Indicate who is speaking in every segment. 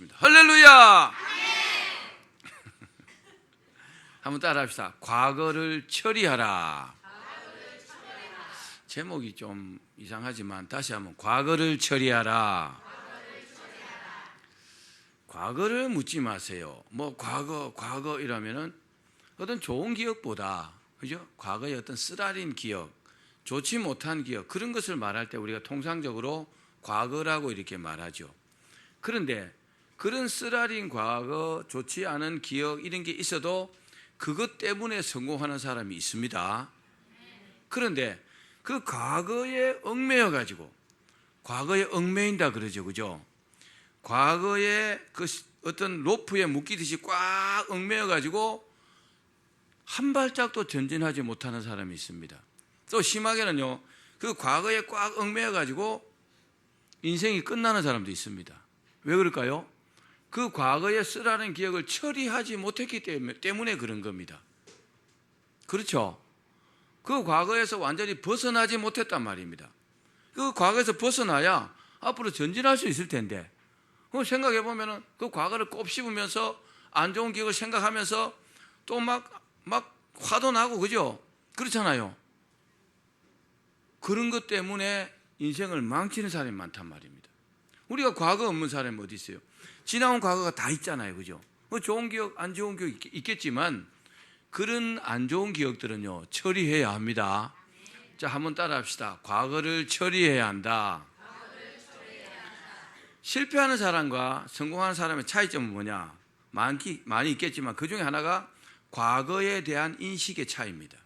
Speaker 1: 하겠습니다. 할렐루야! 한번 따라 합시다. 과거를 처리하라. 제목이 좀 이상하지만 다시 한번 과거를 처리하라. 과거를 묻지 마세요. 뭐 과거 이라면은 어떤 좋은 기억보다, 그죠? 과거의 어떤 쓰라린 기억, 좋지 못한 기억, 그런 것을 말할 때 우리가 통상적으로 과거라고 이렇게 말하죠. 그런데 그런 쓰라린 과거, 좋지 않은 기억 이런 게 있어도 그것 때문에 성공하는 사람이 있습니다. 그런데 그 과거에 얽매여 가지고, 과거에 얽매인다 그러죠, 그죠? 과거에 그 어떤 로프에 묶이듯이 꽉 얽매여 가지고 한 발짝도 전진하지 못하는 사람이 있습니다. 또 심하게는요, 그 과거에 꽉 얽매여 가지고 인생이 끝나는 사람도 있습니다. 왜 그럴까요? 그 과거에 쓰라는 기억을 처리하지 못했기 때문에 그런 겁니다. 그렇죠? 그 과거에서 완전히 벗어나지 못했단 말입니다. 그 과거에서 벗어나야 앞으로 전진할 수 있을 텐데, 생각해 보면은 그 과거를 곱씹으면서 안 좋은 기억을 생각하면서 또 막 화도 나고, 그죠? 그렇잖아요. 그런 것 때문에 인생을 망치는 사람이 많단 말입니다. 우리가 과거 없는 사람이 어디 있어요? 지나온 과거가 다 있잖아요, 그죠? 좋은 기억, 안 좋은 기억 있겠지만 그런 안 좋은 기억들은요, 처리해야 합니다. 자, 한번 따라 합시다. 과거를 처리해야 한다. 실패하는 사람과 성공하는 사람의 차이점은 뭐냐? 많이 있겠지만 그 중에 하나가 과거에 대한 인식의 차이입니다.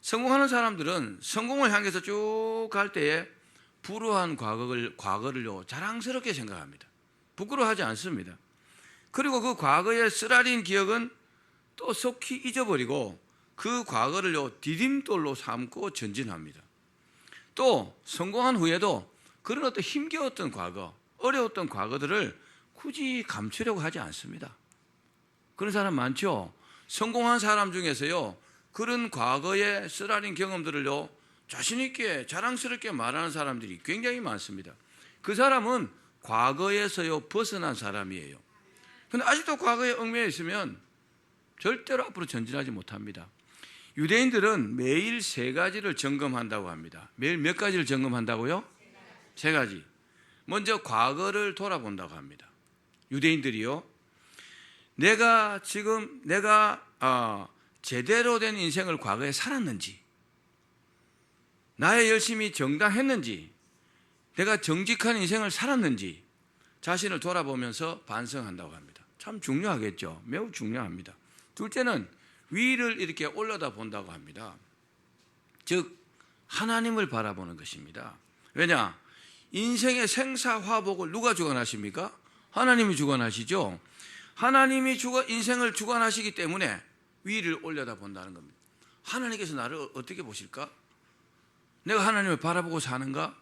Speaker 1: 성공하는 사람들은 성공을 향해서 쭉 갈 때에 불우한 과거를요, 자랑스럽게 생각합니다. 부끄러워하지 않습니다. 그리고 그 과거의 쓰라린 기억은 또 속히 잊어버리고 그 과거를요, 디딤돌로 삼고 전진합니다. 또 성공한 후에도 그런 어떤 힘겨웠던 과거, 어려웠던 과거들을 굳이 감추려고 하지 않습니다. 그런 사람 많죠? 성공한 사람 중에서요, 그런 과거의 쓰라린 경험들을요, 자신있게 자랑스럽게 말하는 사람들이 굉장히 많습니다. 그 사람은 과거에서요, 벗어난 사람이에요. 그런데 아직도 과거에 얽매여 있으면 절대로 앞으로 전진하지 못합니다. 유대인들은 매일 3가지를 점검한다고 합니다. 매일 몇 가지를 점검한다고요? 3가지. 먼저 과거를 돌아본다고 합니다. 유대인들이요, 내가 제대로 된 인생을 과거에 살았는지, 나의 열심이 정당했는지, 내가 정직한 인생을 살았는지 자신을 돌아보면서 반성한다고 합니다. 참 중요하겠죠. 매우 중요합니다. 둘째는 위를 이렇게 올려다 본다고 합니다. 즉 하나님을 바라보는 것입니다. 왜냐? 인생의 생사화복을 누가 주관하십니까? 하나님이 주관하시죠. 하나님이 인생을 주관하시기 때문에 위를 올려다 본다는 겁니다. 하나님께서 나를 어떻게 보실까? 내가 하나님을 바라보고 사는가?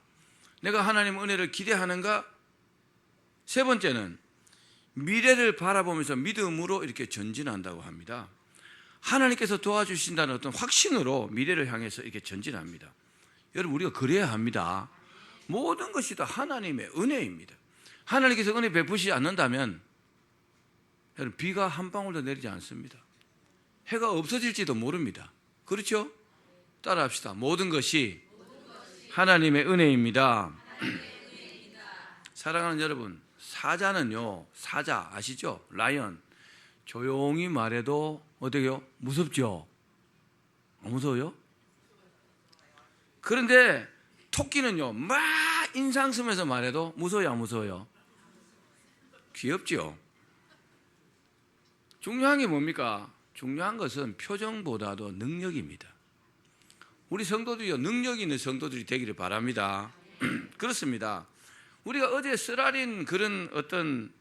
Speaker 1: 내가 하나님의 은혜를 기대하는가? 3번째는 미래를 바라보면서 믿음으로 이렇게 전진한다고 합니다. 하나님께서 도와주신다는 어떤 확신으로 미래를 향해서 이렇게 전진합니다. 여러분, 우리가 그래야 합니다. 모든 것이 다 하나님의 은혜입니다. 하나님께서 은혜 베푸시지 않는다면 여러분, 비가 한 방울도 내리지 않습니다. 해가 없어질지도 모릅니다. 그렇죠? 따라 합시다. 모든 것이 하나님의 은혜입니다. 사랑하는 여러분, 사자는요, 사자 아시죠? 라이언. 조용히 말해도 어때요? 무섭죠? 안 무서워요? 그런데 토끼는요, 막 인상 쓰면서 말해도 무서워요, 안 무서워요? 귀엽죠? 중요한 게 뭡니까? 중요한 것은 표정보다도 능력입니다. 우리 성도들이요, 능력 있는 성도들이 되기를 바랍니다. 그렇습니다. 우리가 어제 쓰라린 그런 어떤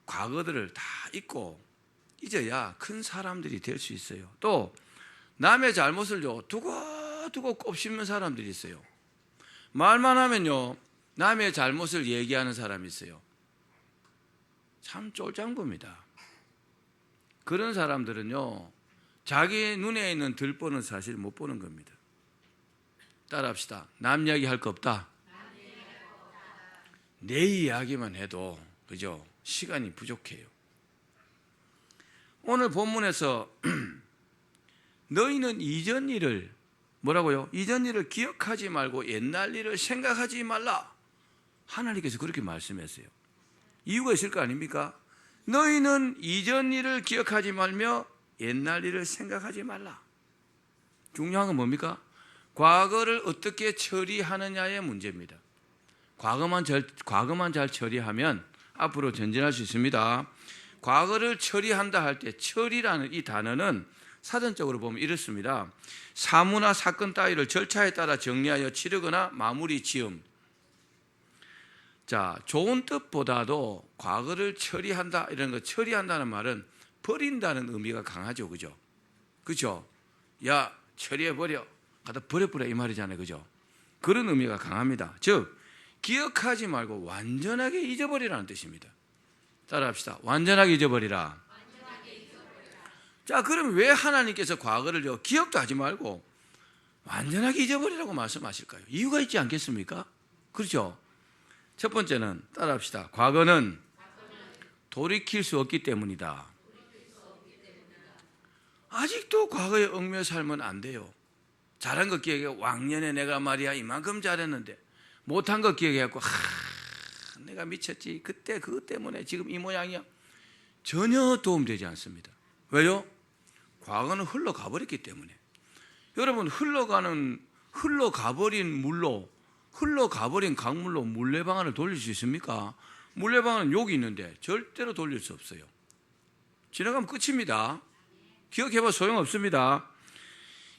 Speaker 1: 과거들을 다 잊고 잊어야 큰 사람들이 될 수 있어요. 또 남의 잘못을요, 두고두고 꼽씹는 사람들이 있어요. 말만 하면요, 남의 잘못을 얘기하는 사람이 있어요. 참 쫄짱부입니다. 그런 사람들은요, 자기 눈에 있는 들보는 사실 못 보는 겁니다. 따라 합시다. 남 이야기 할 거 없다. 내 이야기만 해도 그죠? 시간이 부족해요. 오늘 본문에서 너희는 이전 일을 뭐라고요? 이전 일을 기억하지 말고 옛날 일을 생각하지 말라. 하나님께서 그렇게 말씀했어요. 이유가 있을 거 아닙니까? 너희는 이전 일을 기억하지 말며 옛날 일을 생각하지 말라. 중요한 건 뭡니까? 과거를 어떻게 처리하느냐의 문제입니다. 과거만 잘 처리하면 앞으로 전진할 수 있습니다. 과거를 처리한다 할 때 처리라는 이 단어는 사전적으로 보면 이렇습니다. 사무나 사건 따위를 절차에 따라 정리하여 치르거나 마무리 지음. 자, 좋은 뜻보다도 과거를 처리한다 이런 거 처리한다는 말은 버린다는 의미가 강하죠. 그죠? 그죠? 야, 처리해버려. 갖다 버려버려 이 말이잖아요. 그죠? 그런 의미가 강합니다. 즉, 기억하지 말고 완전하게 잊어버리라는 뜻입니다. 따라합시다. 완전하게 잊어버리라. 자, 그럼 왜 하나님께서 과거를 기억도 하지 말고 완전하게 잊어버리라고 말씀하실까요? 이유가 있지 않겠습니까? 그렇죠? 첫 번째는 따라합시다. 과거는 돌이킬 수 없기 때문이다. 아직도 과거에 얽매여 살면 안 돼요. 잘한 거 기억해. 왕년에 내가 말이야 이만큼 잘했는데 못한 거 기억해갖고 내가 미쳤지. 그때 그것 때문에 지금 이 모양이야. 전혀 도움되지 않습니다. 왜요? 과거는 흘러가 버렸기 때문에. 여러분, 흘러가버린 물로, 흘러가버린 강물로 물레방아를 돌릴 수 있습니까? 물레방아는 여기 있는데 절대로 돌릴 수 없어요. 지나가면 끝입니다. 기억해봐 소용없습니다.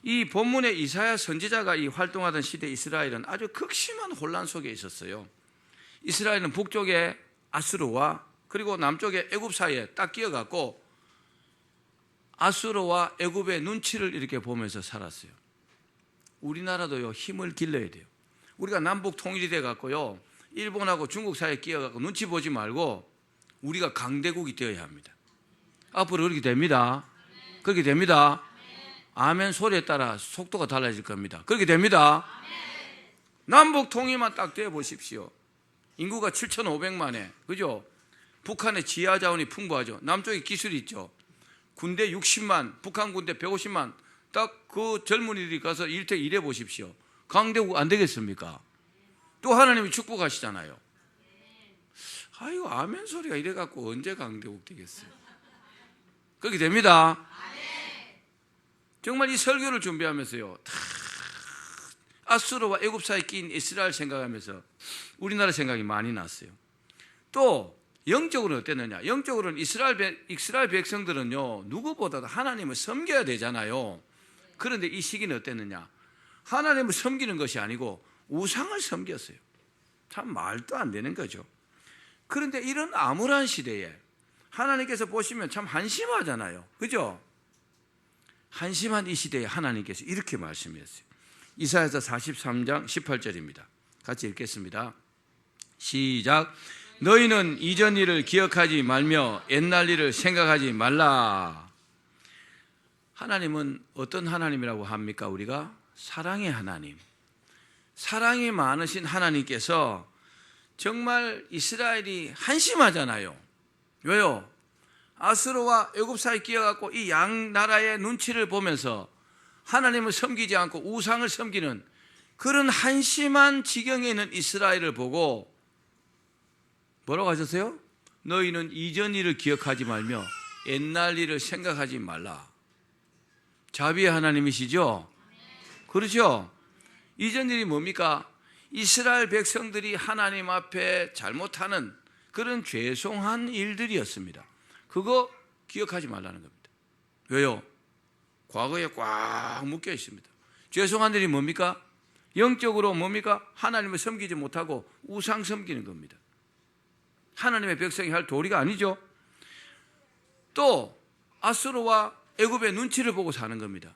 Speaker 1: 이 본문의 이사야 선지자가 이 활동하던 시대 이스라엘은 아주 극심한 혼란 속에 있었어요. 이스라엘은 북쪽에 아수르와 그리고 남쪽에 애굽 사이에 딱 끼어갖고 아수르와 애굽의 눈치를 이렇게 보면서 살았어요. 우리나라도요 힘을 길러야 돼요. 우리가 남북 통일이 돼갖고요 일본하고 중국 사이에 끼어갖고 눈치 보지 말고 우리가 강대국이 되어야 합니다. 앞으로 그렇게 됩니다. 그렇게 됩니다. 아멘 소리에 따라 속도가 달라질 겁니다. 그렇게 됩니다. 남북 통일만 딱 되어 보십시오. 인구가 7,500만에 그죠? 북한의 지하 자원이 풍부하죠. 남쪽에 기술이 있죠. 군대 60만, 북한 군대 150만. 딱 그 젊은이들이 가서 일택 일해 보십시오. 강대국 안 되겠습니까? 또 하나님이 축복하시잖아요. 아이고 아멘 소리가 이래갖고 언제 강대국 되겠어요? 그렇게 됩니다. 정말 이 설교를 준비하면서요 아수르와 애굽 사이에 낀 이스라엘 생각하면서 우리나라 생각이 많이 났어요. 또 영적으로는 어땠느냐? 영적으로는 이스라엘 백성들은요 누구보다도 하나님을 섬겨야 되잖아요. 그런데 이 시기는 어땠느냐? 하나님을 섬기는 것이 아니고 우상을 섬겼어요. 참 말도 안 되는 거죠. 그런데 이런 암울한 시대에 하나님께서 보시면 참 한심하잖아요. 그죠? 한심한 이 시대에 하나님께서 이렇게 말씀했어요. 이사야서 43장 18절입니다. 같이 읽겠습니다. 시작. 너희는 이전 일을 기억하지 말며 옛날 일을 생각하지 말라. 하나님은 어떤 하나님이라고 합니까? 우리가 사랑의 하나님, 사랑이 많으신 하나님께서 정말 이스라엘이 한심하잖아요. 왜요? 아수르와 애굽 사이에 끼어갖고 이 양 나라의 눈치를 보면서 하나님을 섬기지 않고 우상을 섬기는 그런 한심한 지경에 있는 이스라엘을 보고 뭐라고 하셨어요? 너희는 이전 일을 기억하지 말며 옛날 일을 생각하지 말라. 자비의 하나님이시죠? 그렇죠? 이전 일이 뭡니까? 이스라엘 백성들이 하나님 앞에 잘못하는 그런 죄송한 일들이었습니다. 그거 기억하지 말라는 겁니다. 왜요? 과거에 꽉 묶여 있습니다. 죄송한 일이 뭡니까? 영적으로 뭡니까? 하나님을 섬기지 못하고 우상 섬기는 겁니다. 하나님의 백성이 할 도리가 아니죠. 또 아수르와 애굽의 눈치를 보고 사는 겁니다.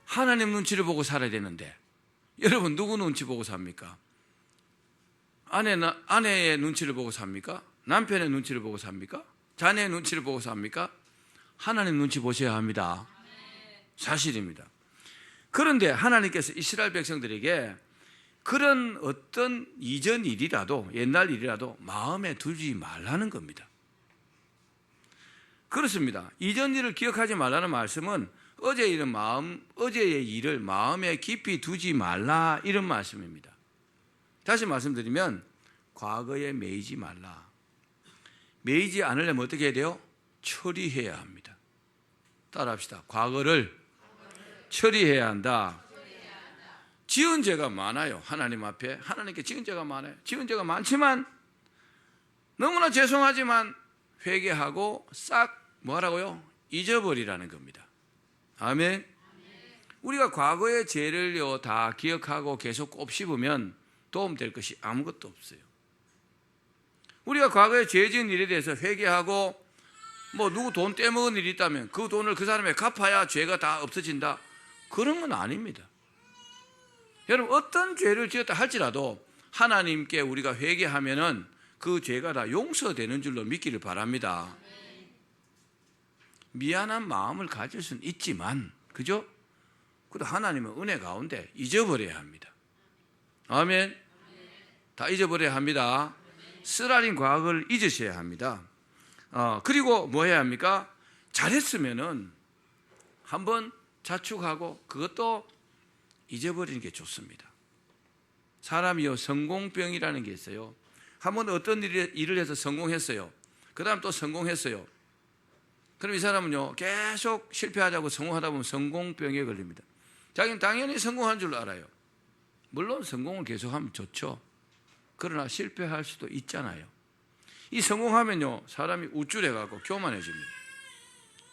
Speaker 1: 하나님 눈치를 보고 살아야 되는데 여러분 누구 눈치 보고 삽니까? 아내의 눈치를 보고 삽니까? 남편의 눈치를 보고 삽니까? 자녀의 눈치를 보고 삽니까? 하나님 눈치 보셔야 합니다. 사실입니다. 그런데 하나님께서 이스라엘 백성들에게 그런 어떤 이전 일이라도, 옛날 일이라도 마음에 두지 말라는 겁니다. 그렇습니다. 이전 일을 기억하지 말라는 말씀은 어제의 일을 마음에 깊이 두지 말라, 이런 말씀입니다. 다시 말씀드리면 과거에 매이지 말라. 매이지 않으려면 어떻게 해야 돼요? 처리해야 합니다. 따라합시다. 과거를 처리해야 한다. 지은 죄가 많아요. 하나님 앞에 하나님께 지은 죄가 많아요. 지은 죄가 많지만 너무나 죄송하지만 회개하고 싹 뭐하라고요? 잊어버리라는 겁니다. 아멘. 우리가 과거의 죄를요 다 기억하고 계속 곱씹으면 도움될 것이 아무것도 없어요. 우리가 과거에 죄 지은 일에 대해서 회개하고 뭐 누구 돈 떼먹은 일이 있다면 그 돈을 그 사람에 갚아야 죄가 다 없어진다, 그런 건 아닙니다. 여러분, 어떤 죄를 지었다 할지라도 하나님께 우리가 회개하면은 그 죄가 다 용서되는 줄로 믿기를 바랍니다. 미안한 마음을 가질 수는 있지만, 그죠? 그래도 하나님은 은혜 가운데 잊어버려야 합니다. 아멘. 다 잊어버려야 합니다. 쓰라린 과거를 잊으셔야 합니다. 그리고 뭐 해야 합니까? 잘했으면은 한번 자축하고 그것도 잊어버리는 게 좋습니다. 사람이요, 성공병이라는 게 있어요. 한번 어떤 일을 해서 성공했어요. 그 다음 또 성공했어요. 그럼 이 사람은요 계속 실패하자고 성공하다 보면 성공병에 걸립니다. 자기는 당연히 성공한 줄 알아요. 물론 성공을 계속하면 좋죠. 그러나 실패할 수도 있잖아요. 이 성공하면요 사람이 우쭐해가고 교만해집니다.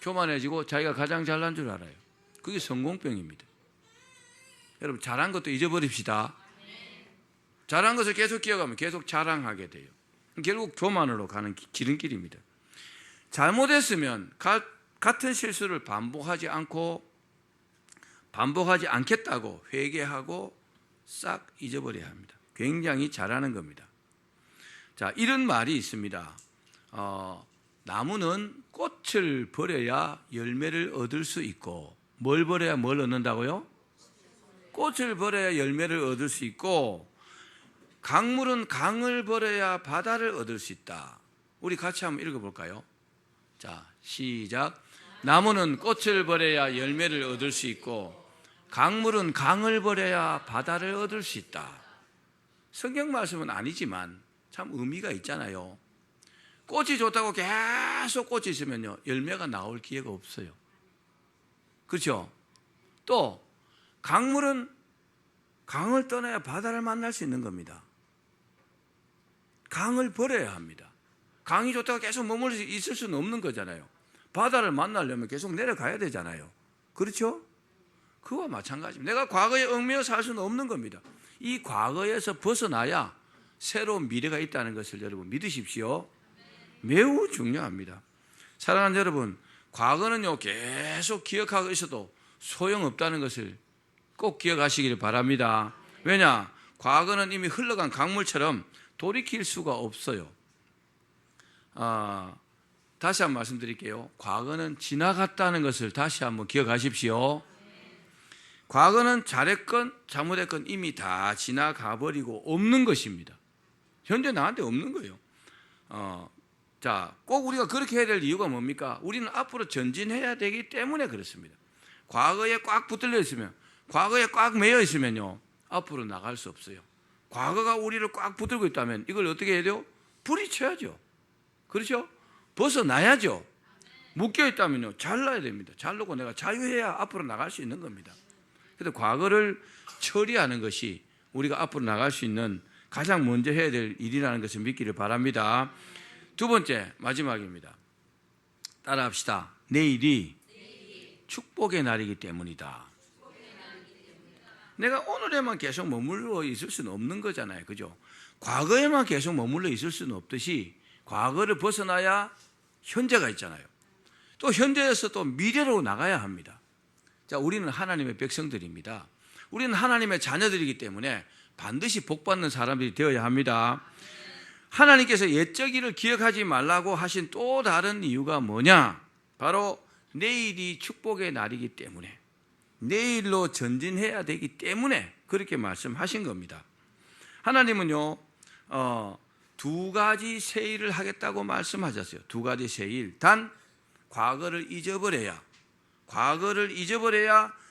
Speaker 1: 교만해지고 자기가 가장 잘난 줄 알아요. 그게 성공병입니다. 여러분, 잘한 것도 잊어버립시다. 잘한 것을 계속 기억하면 계속 자랑하게 돼요. 결국 교만으로 가는 지름길입니다. 잘못했으면 같은 실수를 반복하지 않겠다고 회개하고 싹 잊어버려야 합니다. 굉장히 잘하는 겁니다. 자, 이런 말이 있습니다. 나무는 꽃을 버려야 열매를 얻을 수 있고, 뭘 버려야 뭘 얻는다고요? 꽃을 버려야 열매를 얻을 수 있고, 강물은 강을 버려야 바다를 얻을 수 있다. 우리 같이 한번 읽어볼까요? 자, 시작. 나무는 꽃을 버려야 열매를 얻을 수 있고, 강물은 강을 버려야 바다를 얻을 수 있다. 성경 말씀은 아니지만 참 의미가 있잖아요. 꽃이 좋다고 계속 꽃이 있으면요 열매가 나올 기회가 없어요. 그렇죠? 또 강물은 강을 떠나야 바다를 만날 수 있는 겁니다. 강을 버려야 합니다. 강이 좋다고 계속 머물러 있을 수는 없는 거잖아요. 바다를 만나려면 계속 내려가야 되잖아요. 그렇죠? 그와 마찬가지입니다. 내가 과거에 얽매여 살 수는 없는 겁니다. 이 과거에서 벗어나야 새로운 미래가 있다는 것을 여러분 믿으십시오. 매우 중요합니다. 사랑하는 여러분, 과거는요 계속 기억하고 있어도 소용없다는 것을 꼭 기억하시기를 바랍니다. 왜냐? 과거는 이미 흘러간 강물처럼 돌이킬 수가 없어요. 다시 한번 말씀드릴게요. 과거는 지나갔다는 것을 다시 한번 기억하십시오. 과거는 잘했건 잘못했건 이미 다 지나가 버리고 없는 것입니다. 현재 나한테 없는 거예요. 자, 꼭 우리가 그렇게 해야 될 이유가 뭡니까? 우리는 앞으로 전진해야 되기 때문에 그렇습니다. 과거에 꽉 붙들려 있으면, 과거에 꽉 매여 있으면요 앞으로 나갈 수 없어요. 과거가 우리를 꽉 붙들고 있다면 이걸 어떻게 해야 돼요? 부딪혀야죠. 그렇죠? 벗어나야죠. 묶여 있다면요 잘라야 됩니다. 자르고 내가 자유해야 앞으로 나갈 수 있는 겁니다. 그래서 과거를 처리하는 것이 우리가 앞으로 나갈 수 있는 가장 먼저 해야 될 일이라는 것을 믿기를 바랍니다. 두 번째, 마지막입니다. 따라합시다. 내일이 축복의 날이기 때문이다. 내가 오늘에만 계속 머물러 있을 수는 없는 거잖아요. 그죠? 과거에만 계속 머물러 있을 수는 없듯이 과거를 벗어나야 현재가 있잖아요. 또 현재에서 또 미래로 나가야 합니다. 자, 우리는 하나님의 백성들입니다. 우리는 하나님의 자녀들이기 때문에 반드시 복받는 사람들이 되어야 합니다. 하나님께서 옛적 일을 기억하지 말라고 하신 또 다른 이유가 뭐냐? 바로 내일이 축복의 날이기 때문에, 내일로 전진해야 되기 때문에 그렇게 말씀하신 겁니다. 하나님은요 두 가지 새 일을 하겠다고 말씀하셨어요. 두 가지 새 일. 단 과거를 잊어버려야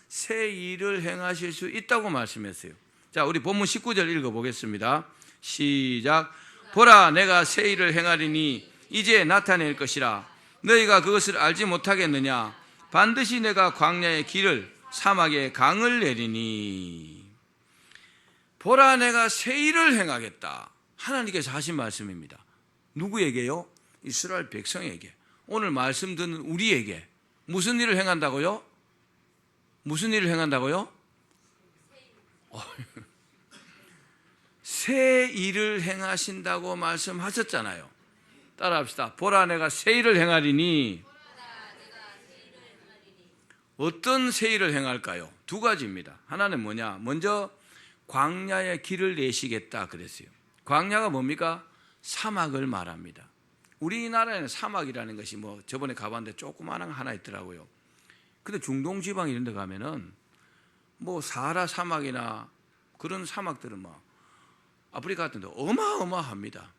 Speaker 1: 새 일을 행하실 수 있다고 말씀했어요. 자, 우리 본문 19절 읽어보겠습니다. 시작. 보라, 내가 새 일을 행하리니 이제 나타낼 것이라. 너희가 그것을 알지 못하겠느냐? 반드시 내가 광야의 길을 사막에 강을 내리니. 보라, 내가 새 일을 행하겠다. 하나님께서 하신 말씀입니다. 누구에게요? 이스라엘 백성에게. 오늘 말씀 듣는 우리에게. 무슨 일을 행한다고요? 무슨 일을 행한다고요? 새 일을 행하신다고 말씀하셨잖아요. 따라합시다. 보라, 내가 새 일을 행하리니. 어떤 새 일을 행할까요? 두 가지입니다. 하나는 뭐냐? 먼저 광야의 길을 내시겠다 그랬어요. 광야가 뭡니까? 사막을 말합니다. 우리나라에는 사막이라는 것이 뭐 저번에 가봤는데 조그마한 하나 있더라고요. 근데 중동 지방 이런 데 가면은 뭐 사하라 사막이나 그런 사막들은 뭐 아프리카 같은 데 어마어마합니다.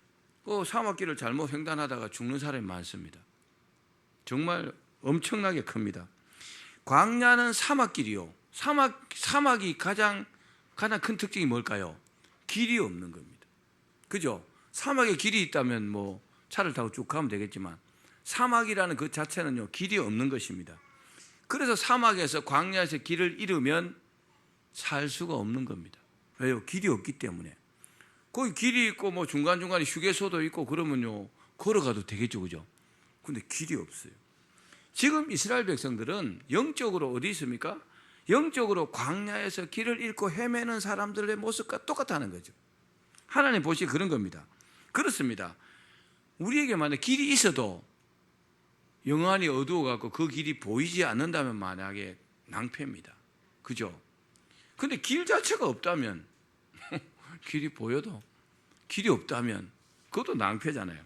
Speaker 1: 그 사막길을 잘못 횡단하다가 죽는 사람이 많습니다. 정말 엄청나게 큽니다. 광야는 사막길이요. 사막이 가장 큰 특징이 뭘까요? 길이 없는 겁니다. 그죠? 사막에 길이 있다면 뭐 차를 타고 쭉 가면 되겠지만 사막이라는 그 자체는요, 길이 없는 것입니다. 그래서 사막에서 광야에서 길을 잃으면 살 수가 없는 겁니다. 왜요? 길이 없기 때문에. 거기 길이 있고 뭐 중간중간에 휴게소도 있고 그러면요, 걸어가도 되겠죠. 그죠? 근데 길이 없어요. 지금 이스라엘 백성들은 영적으로 어디 있습니까? 영적으로 광야에서 길을 잃고 헤매는 사람들의 모습과 똑같다는 거죠. 하나님 보시기 그런 겁니다. 그렇습니다. 우리에게 만약 길이 있어도 영안이 어두워갖고 그 길이 보이지 않는다면 만약에 낭패입니다. 그죠? 근데 길 자체가 없다면 길이 보여도 길이 없다면 그것도 낭패잖아요.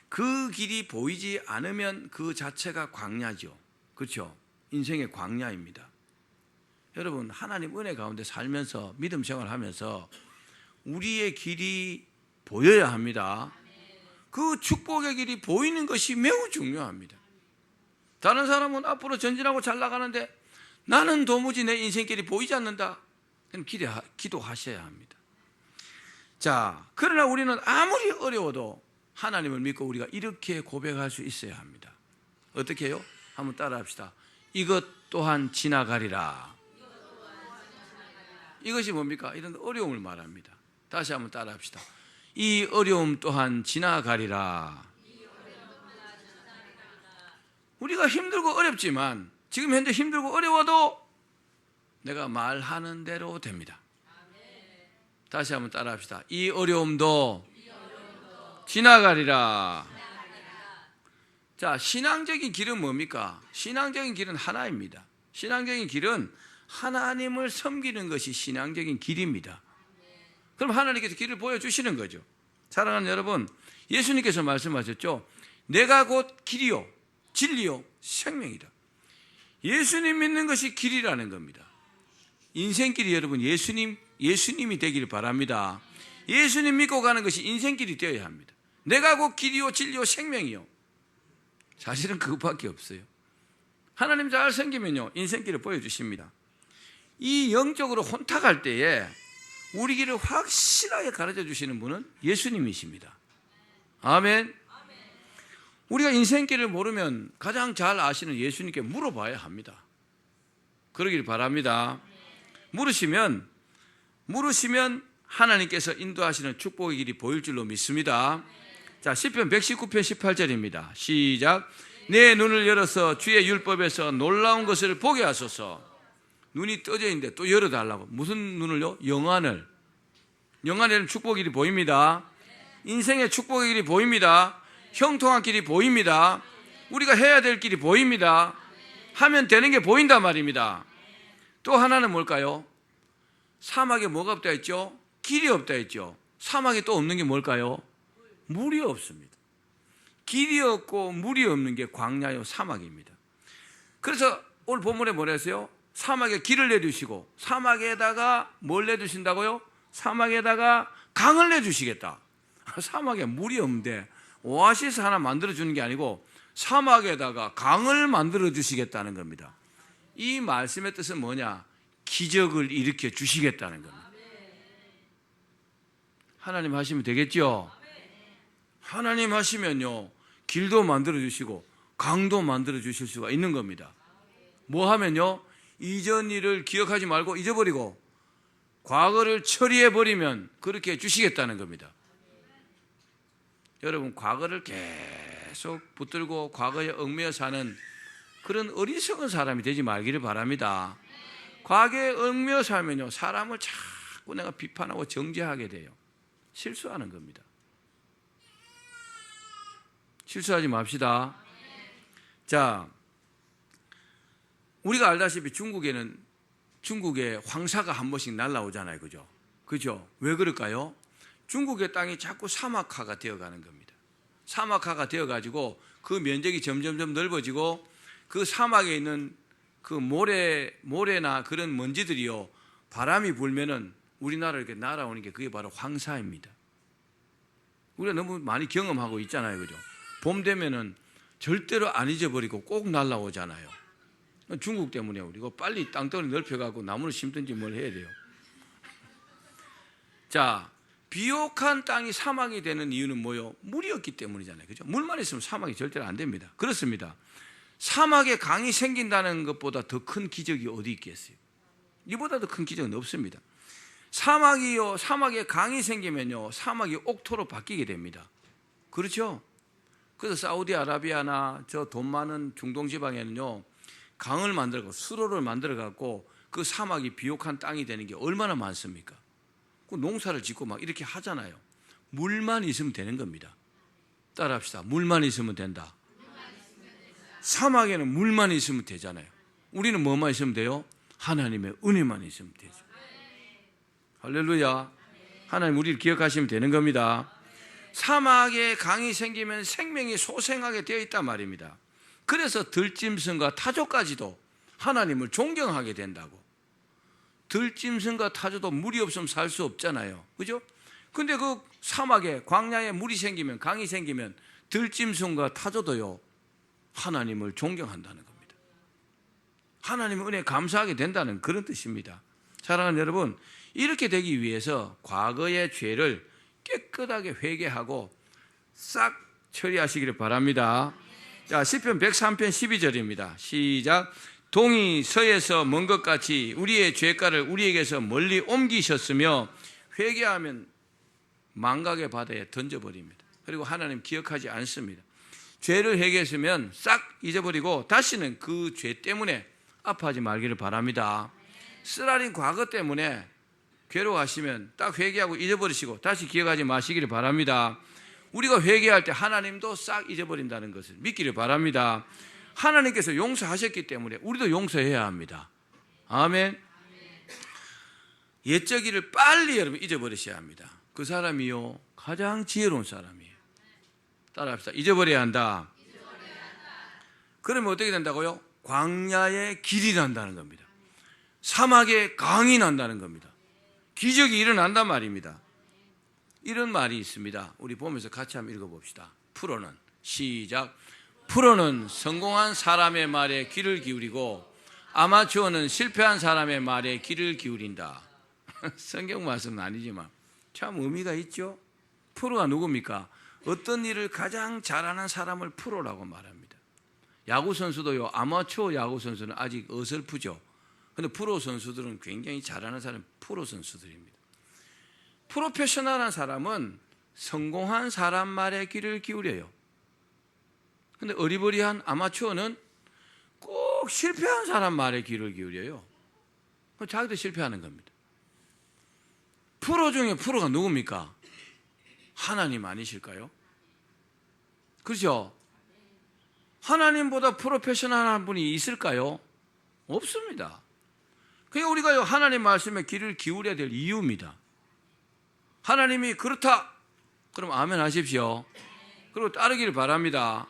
Speaker 1: 그 길이 보이지 않으면 그 자체가 광야죠. 그렇죠? 인생의 광야입니다. 여러분, 하나님 은혜 가운데 살면서 믿음 생활하면서 우리의 길이 보여야 합니다. 그 축복의 길이 보이는 것이 매우 중요합니다. 다른 사람은 앞으로 전진하고 잘 나가는데 나는 도무지 내 인생길이 보이지 않는다. 그럼 기도하셔야 합니다. 자, 그러나 우리는 아무리 어려워도 하나님을 믿고 우리가 이렇게 고백할 수 있어야 합니다. 어떻게 해요? 한번 따라합시다. 이것 또한 지나가리라. 이것이 뭡니까? 이런 어려움을 말합니다. 다시 한번 따라합시다. 이 어려움 또한 지나가리라. 우리가 힘들고 어렵지만 지금 현재 힘들고 어려워도 내가 말하는 대로 됩니다. 다시 한번 따라합시다. 이 어려움도 지나가리라. 자, 신앙적인 길은 뭡니까? 신앙적인 길은 하나입니다. 신앙적인 길은 하나님을 섬기는 것이 신앙적인 길입니다. 그럼 하나님께서 길을 보여주시는 거죠. 사랑하는 여러분, 예수님께서 말씀하셨죠. 내가 곧 길이요 진리요 생명이다. 예수님 믿는 것이 길이라는 겁니다. 인생길이 여러분 예수님이 되기를 바랍니다. 예수님 믿고 가는 것이 인생길이 되어야 합니다. 내가 곧 길이요 진리요 생명이요. 사실은 그것밖에 없어요. 하나님 잘 섬기면요, 인생길을 보여주십니다. 이 영적으로 혼탁할 때에 우리 길을 확실하게 가르쳐 주시는 분은 예수님이십니다. 아멘. 우리가 인생길을 모르면 가장 잘 아시는 예수님께 물어봐야 합니다. 그러길 바랍니다. 물으시면 하나님께서 인도하시는 축복의 길이 보일 줄로 믿습니다. 자, 시편 119편 18절입니다. 시작. 내 눈을 열어서 주의 율법에서 놀라운 것을 보게 하소서. 눈이 떠져 있는데 또 열어달라고. 무슨 눈을요? 영안에는 축복의 길이 보입니다. 인생의 축복의 길이 보입니다. 형통한 길이 보입니다. 우리가 해야 될 길이 보입니다. 하면 되는 게 보인단 말입니다. 또 하나는 뭘까요? 사막에 뭐가 없다 했죠? 길이 없다 했죠. 사막에 또 없는 게 뭘까요? 물이 없습니다. 길이 없고 물이 없는 게 광야요 사막입니다. 그래서 오늘 본문에 뭐라 했어요? 사막에 길을 내주시고 사막에다가 뭘 내주신다고요? 사막에다가 강을 내주시겠다. 사막에 물이 없는데 오아시스 하나 만들어주는 게 아니고 사막에다가 강을 만들어 주시겠다는 겁니다. 이 말씀의 뜻은 뭐냐? 기적을 일으켜 주시겠다는 겁니다. 하나님 하시면 되겠죠? 하나님 하시면요, 길도 만들어 주시고 강도 만들어 주실 수가 있는 겁니다. 뭐 하면요, 이전 일을 기억하지 말고 잊어버리고 과거를 처리해 버리면 그렇게 해 주시겠다는 겁니다. 여러분, 과거를 계속 붙들고 과거에 얽매여 사는 그런 어리석은 사람이 되지 말기를 바랍니다. 과거에 얽매여 살면요, 사람을 자꾸 내가 비판하고 정죄하게 돼요. 실수하는 겁니다. 실수하지 맙시다. 자, 우리가 알다시피 중국에 황사가 한 번씩 날라오잖아요. 그죠? 그죠? 왜 그럴까요? 중국의 땅이 자꾸 사막화가 되어가는 겁니다. 사막화가 되어가지고 그 면적이 점점점 넓어지고 그 사막에 있는 그 모래나 그런 먼지들이요, 바람이 불면은 우리나라에 이렇게 날아오는 게 그게 바로 황사입니다. 우리가 너무 많이 경험하고 있잖아요. 그죠? 봄 되면은 절대로 안 잊어버리고 꼭 날아오잖아요. 중국 때문에 우리가 빨리 땅덩어리 넓혀가고 나무를 심든지 뭘 해야 돼요. 자, 비옥한 땅이 사막이 되는 이유는 뭐요? 물이 없기 때문이잖아요. 그죠? 물만 있으면 사막이 절대로 안 됩니다. 그렇습니다. 사막에 강이 생긴다는 것보다 더 큰 기적이 어디 있겠어요? 이보다 더 큰 기적은 없습니다. 사막에 강이 생기면요, 사막이 옥토로 바뀌게 됩니다. 그렇죠? 그래서 사우디아라비아나 저 돈 많은 중동 지방에는요, 강을 만들고 수로를 만들어 갖고 그 사막이 비옥한 땅이 되는 게 얼마나 많습니까? 그 농사를 짓고 막 이렇게 하잖아요. 물만 있으면 되는 겁니다. 따라합시다. 물만 있으면 된다. 사막에는 물만 있으면 되잖아요. 우리는 뭐만 있으면 돼요? 하나님의 은혜만 있으면 되죠. 할렐루야. 하나님 우리를 기억하시면 되는 겁니다. 사막에 강이 생기면 생명이 소생하게 되어 있단 말입니다. 그래서 들짐승과 타조까지도 하나님을 존경하게 된다고. 들짐승과 타조도 물이 없으면 살 수 없잖아요. 그죠? 근데 그 사막에 광야에 물이 생기면, 강이 생기면 들짐승과 타조도요, 하나님을 존경한다는 겁니다. 하나님의 은혜에 감사하게 된다는 그런 뜻입니다. 사랑하는 여러분, 이렇게 되기 위해서 과거의 죄를 깨끗하게 회개하고 싹 처리하시기를 바랍니다. 자, 시편 103편 12절입니다. 시작. 동이 서에서 먼 것 같이 우리의 죄가를 우리에게서 멀리 옮기셨으며 회개하면 망각의 바다에 던져버립니다. 그리고 하나님 기억하지 않습니다. 죄를 회개했으면 싹 잊어버리고 다시는 그 죄 때문에 아파하지 말기를 바랍니다. 쓰라린 과거 때문에 괴로워하시면 딱 회개하고 잊어버리시고 다시 기억하지 마시기를 바랍니다. 우리가 회개할 때 하나님도 싹 잊어버린다는 것을 믿기를 바랍니다. 하나님께서 용서하셨기 때문에 우리도 용서해야 합니다. 아멘. 옛적 일을 빨리 여러분 잊어버리셔야 합니다. 그 사람이요, 가장 지혜로운 사람이에요. 따라합시다. 잊어버려야 한다. 그러면 어떻게 된다고요? 광야에 길이 난다는 겁니다. 사막에 강이 난다는 겁니다. 기적이 일어난단 말입니다. 이런 말이 있습니다. 우리 보면서 같이 한번 읽어봅시다. 프로는 시작. 프로는 성공한 사람의 말에 귀를 기울이고 아마추어는 실패한 사람의 말에 귀를 기울인다. 성경 말씀은 아니지만 참 의미가 있죠. 프로가 누굽니까? 어떤 일을 가장 잘하는 사람을 프로라고 말합니다. 야구 선수도요, 아마추어 야구 선수는 아직 어설프죠. 그런데 프로 선수들은 굉장히 잘하는 사람이 프로 선수들입니다. 프로페셔널한 사람은 성공한 사람 말에 귀를 기울여요. 그런데 어리버리한 아마추어는 꼭 실패한 사람 말에 귀를 기울여요. 자기도 실패하는 겁니다. 프로 중에 프로가 누굽니까? 하나님 아니실까요? 그렇죠? 하나님보다 프로페셔널한 분이 있을까요? 없습니다. 그러니까 우리가 하나님 말씀에 귀를 기울여야 될 이유입니다. 하나님이 그렇다, 그럼 아멘 하십시오. 그리고 따르기를 바랍니다.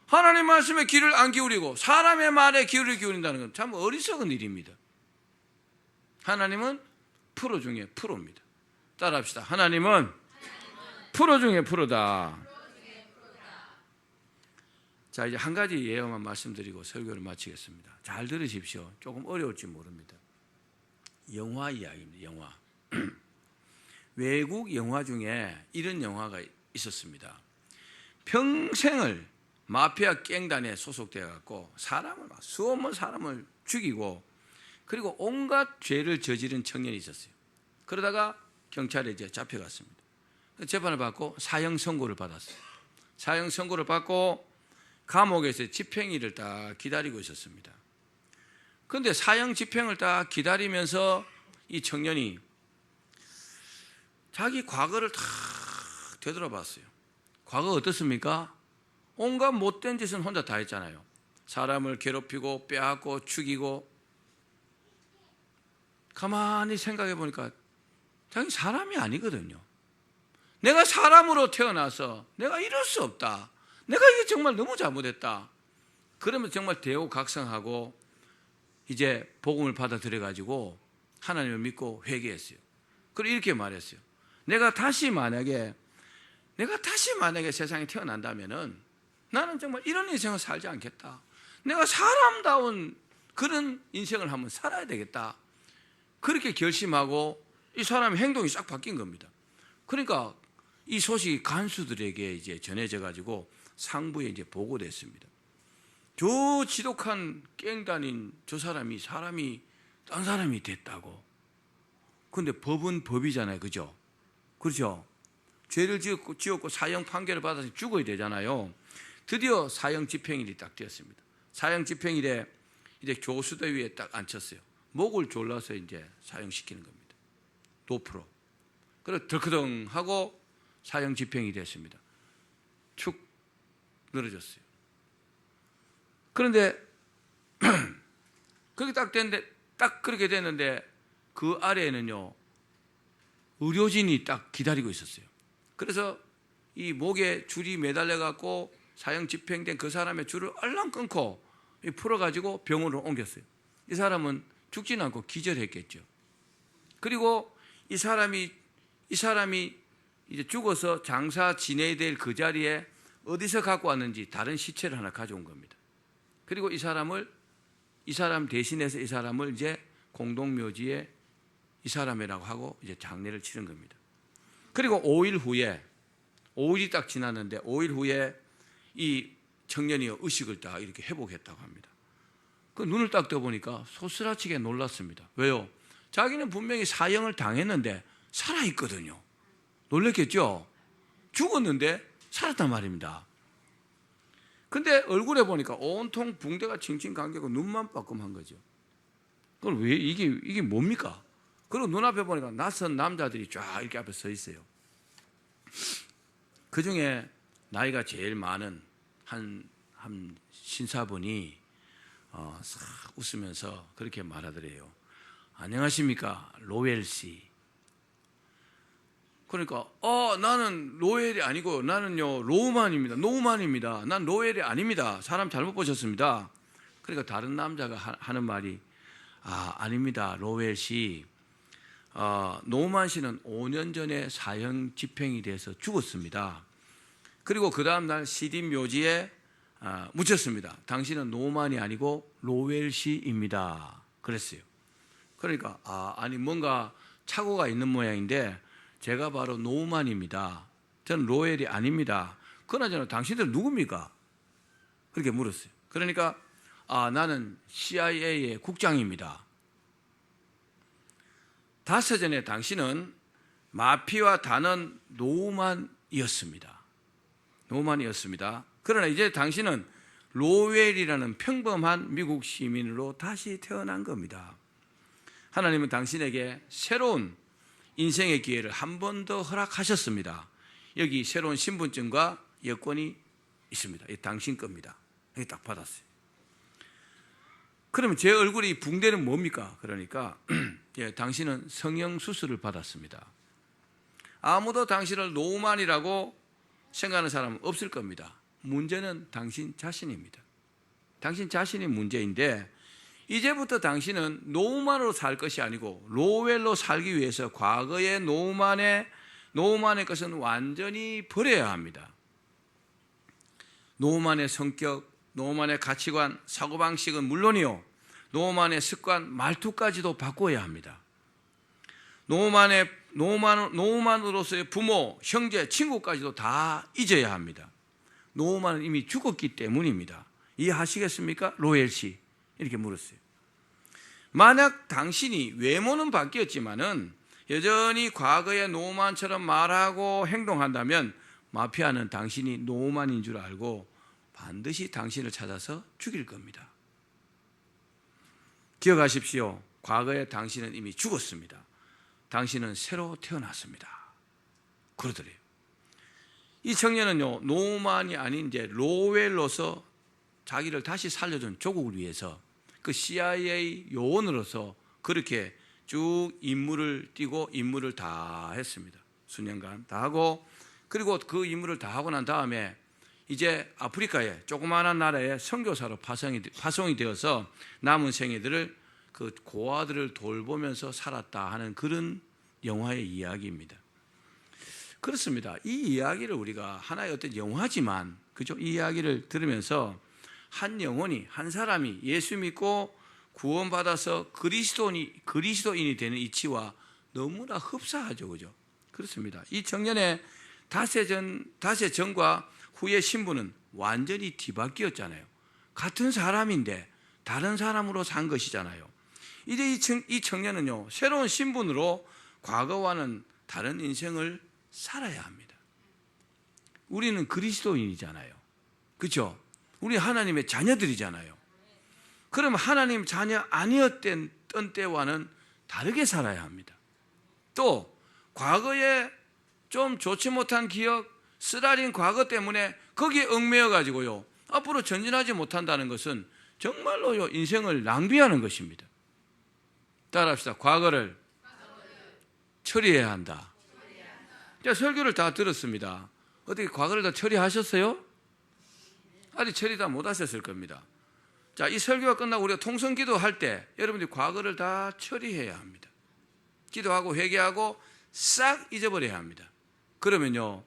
Speaker 1: 하나님 말씀에 귀를 안 기울이고 사람의 말에 귀를 기울인다는 건 참 어리석은 일입니다. 하나님은 프로 중에 프로입니다. 따라합시다. 하나님은 프로 중에 프로다. 자, 이제 한 가지 예언만 말씀드리고 설교를 마치겠습니다. 잘 들으십시오. 조금 어려울지 모릅니다. 영화 이야기입니다. 영화. 외국 영화 중에 이런 영화가 있었습니다. 평생을 마피아 갱단에 소속되어 갖고 사람을 막 수없는 사람을 죽이고 그리고 온갖 죄를 저지른 청년이 있었어요. 그러다가 경찰에 이제 잡혀갔습니다. 재판을 받고 사형 선고를 받았어요. 사형 선고를 받고 감옥에서 집행일을 딱 기다리고 있었습니다. 그런데 사형 집행을 딱 기다리면서 이 청년이 자기 과거를 다 되돌아봤어요. 과거 어떻습니까? 온갖 못된 짓은 혼자 다 했잖아요. 사람을 괴롭히고 빼앗고 죽이고. 가만히 생각해 보니까 자기 사람이 아니거든요. 내가 사람으로 태어나서 내가 이럴 수 없다. 내가 이게 정말 너무 잘못했다. 그러면 정말 대우각성하고 이제 복음을 받아들여 가지고 하나님을 믿고 회개했어요. 그리고 이렇게 말했어요. 내가 다시 만약에 세상에 태어난다면은 나는 정말 이런 인생을 살지 않겠다. 내가 사람다운 그런 인생을 한번 살아야 되겠다. 그렇게 결심하고 이 사람의 행동이 싹 바뀐 겁니다. 그러니까 이 소식이 간수들에게 이제 전해져 가지고 상부에 이제 보고됐습니다. 저 지독한 깽단인 저 사람이 딴 사람이 됐다고. 근데 법은 법이잖아요. 그죠? 그렇죠? 죄를 지었고 사형 판결을 받아서 죽어야 되잖아요. 드디어 사형 집행일이 딱 되었습니다. 사형 집행일에 이제 교수대 위에 딱 앉혔어요. 목을 졸라서 이제 사형시키는 겁니다. 도프로. 그래서 덜커덩 하고 사형 집행이 됐습니다. 축 늘어졌어요. 그런데 그렇게 딱 그렇게 됐는데 그 아래에는요 의료진이 딱 기다리고 있었어요. 그래서 이 목에 줄이 매달려 갖고 사형 집행된 그 사람의 줄을 얼렁 끊고 풀어가지고 병원으로 옮겼어요. 이 사람은 죽지는 않고 기절했겠죠. 그리고 이 사람이 이제 죽어서 장사 지내야 될 그 자리에 어디서 갖고 왔는지 다른 시체를 하나 가져온 겁니다. 그리고 이 사람 대신해서 이 사람을 이제 공동묘지에 이 사람이라고 하고 이제 장례를 치른 겁니다. 그리고 5일이 딱 지났는데 5일 후에 이 청년이 의식을 딱 이렇게 회복했다고 합니다. 그 눈을 딱 떠보니까 소스라치게 놀랐습니다. 왜요? 자기는 분명히 사형을 당했는데 살아있거든요. 놀랬겠죠? 죽었는데 살았단 말입니다. 근데 얼굴에 보니까 온통 붕대가 칭칭 감기고 눈만 빠끔한 거죠. 그럼 왜 이게 뭡니까? 그리고 눈앞에 보니까 낯선 남자들이 쫙 이렇게 앞에 서 있어요. 그 중에 나이가 제일 많은 한 신사분이 싹 웃으면서 그렇게 말하더래요. 안녕하십니까, 로웰 씨. 그러니까 나는 로웰이 아니고 나는요 노우만입니다. 난 로웰이 아닙니다. 사람 잘못 보셨습니다. 그러니까 다른 남자가 하는 말이 아닙니다. 로웰 씨. 노우만 씨는 5년 전에 사형 집행이 돼서 죽었습니다. 그리고 그 다음 날 시딘 묘지에 묻혔습니다. 당신은 노우만이 아니고 로웰 씨입니다. 그랬어요. 그러니까 아니 뭔가 착오가 있는 모양인데 제가 바로 노우만입니다. 저는 로웰이 아닙니다. 그나저나 당신들은 누굽니까? 그렇게 물었어요. 그러니까 나는 CIA의 국장입니다. 닷새 전에 당신은 마피아 단원 노우만이었습니다. 그러나 이제 당신은 로웰이라는 평범한 미국 시민으로 다시 태어난 겁니다. 하나님은 당신에게 새로운 인생의 기회를 한 번 더 허락하셨습니다. 여기 새로운 신분증과 여권이 있습니다. 이 당신 겁니다. 여기 딱 받았어요. 그러면 제 얼굴이 붕대는 뭡니까? 그러니까 당신은 성형수술을 받았습니다. 아무도 당신을 노우만이라고 생각하는 사람은 없을 겁니다. 문제는 당신 자신입니다. 당신 자신이 문제인데 이제부터 당신은 노우만으로 살 것이 아니고 로웰로 살기 위해서 과거의 노우만의 것은 완전히 버려야 합니다. 노우만의 성격, 노우만의 가치관, 사고방식은 물론이요, 노우만의 습관, 말투까지도 바꿔야 합니다. 노우만으로서의 부모, 형제, 친구까지도 다 잊어야 합니다. 노우만은 이미 죽었기 때문입니다. 이해하시겠습니까? 로엘 씨 이렇게 물었어요. 만약 당신이 외모는 바뀌었지만은 여전히 과거의 노우만처럼 말하고 행동한다면 마피아는 당신이 노우만인 줄 알고 반드시 당신을 찾아서 죽일 겁니다. 기억하십시오. 과거의 당신은 이미 죽었습니다. 당신은 새로 태어났습니다. 그러더래요. 이 청년은요, 노우만이 아닌 이제 로웰로서 자기를 다시 살려준 조국을 위해서 그 CIA 요원으로서 그렇게 쭉 임무를 띠고 임무를 다 했습니다. 수년간 다 하고, 그리고 그 임무를 다 하고 난 다음에 이제 아프리카의 조그마한 나라에 선교사로 파송이 되어서 남은 생애들을 그 고아들을 돌보면서 살았다 하는 그런 영화의 이야기입니다. 그렇습니다. 이 이야기를 우리가 하나의 어떤 영화지만, 그죠? 이 이야기를 들으면서 한 영혼이, 한 사람이 예수 믿고 구원받아서 그리스도인이 되는 이치와 너무나 흡사하죠, 그죠? 그렇습니다. 이 청년의 다세전과 후의 신분은 완전히 뒤바뀌었잖아요. 같은 사람인데 다른 사람으로 산 것이잖아요. 이제 이 청년은요, 새로운 신분으로 과거와는 다른 인생을 살아야 합니다. 우리는 그리스도인이잖아요. 그렇죠? 우리 하나님의 자녀들이잖아요. 그럼 하나님 자녀 아니었던 때와는 다르게 살아야 합니다. 또 과거에 좀 좋지 못한 기억, 쓰라린 과거 때문에 거기에 얽매여 가지고요, 앞으로 전진하지 못한다는 것은 정말로요, 인생을 낭비하는 것입니다. 따라합시다. 과거를 처리해야 한다. 자, 설교를 다 들었습니다. 어떻게 과거를 다 처리하셨어요? 아직 처리 다 못 하셨을 겁니다. 자, 이 설교가 끝나고 우리가 통성 기도할 때 여러분들이 과거를 다 처리해야 합니다. 기도하고 회개하고 싹 잊어버려야 합니다. 그러면요,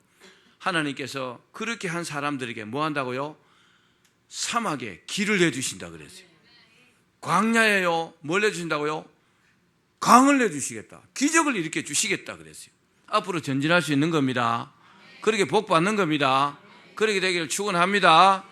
Speaker 1: 하나님께서 그렇게 한 사람들에게 뭐 한다고요? 사막에 길을 내주신다 그랬어요. 광야에요, 뭘 내주신다고요? 강을 내주시겠다. 기적을 일으켜 주시겠다 그랬어요. 앞으로 전진할 수 있는 겁니다. 그렇게 복 받는 겁니다. 그렇게 되기를 축원합니다.